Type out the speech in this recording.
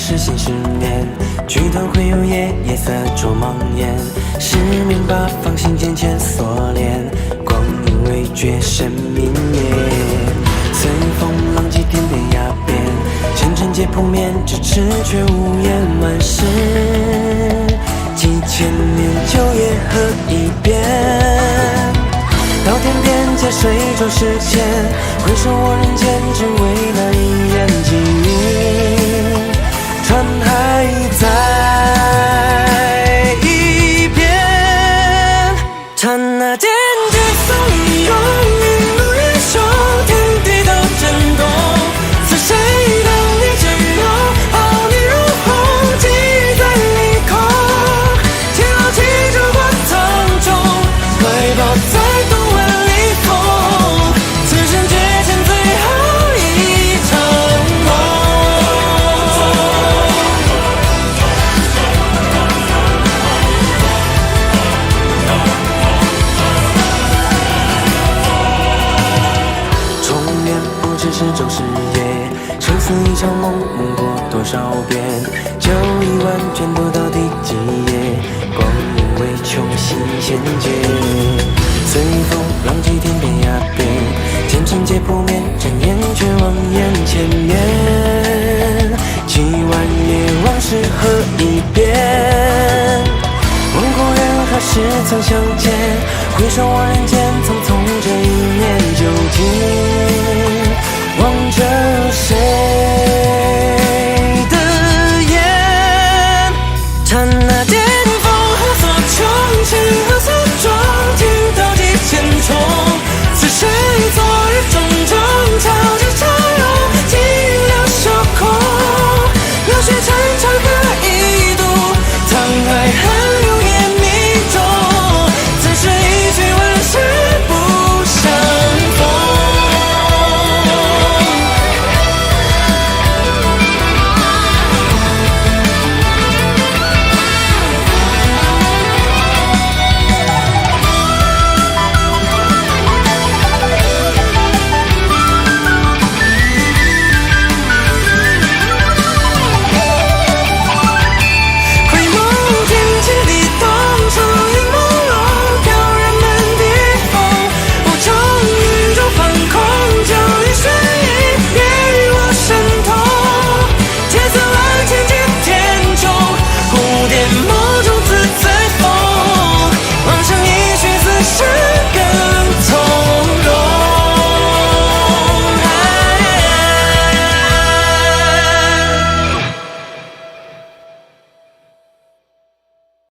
是心失眠，举头会有夜，夜色捉梦魇。失眠八方，心间牵锁链，光阴未觉生命灭。随风浪迹，天边崖边，前尘皆扑面，咫尺却无言。万世几千年，旧业何一遍？到天边借水中时间，回首我人间，只为那一眼记忆。船还在一边，刹那间绝送一拥，云路云手，天地都震动。似谁当年真容，傲年如虹，记忆在离空。天老气骤过苍穹，怀抱在东湾里风。此生绝尘最后一场梦。只是终是夜，生死一场梦，梦过多少遍？旧忆万卷，读到第几页？光阴未穷，心弦结。随风浪迹，天边崖边，前尘皆扑面，睁眼却望眼前面。几万夜往事何一遍？问故人何时曾相见？回首我人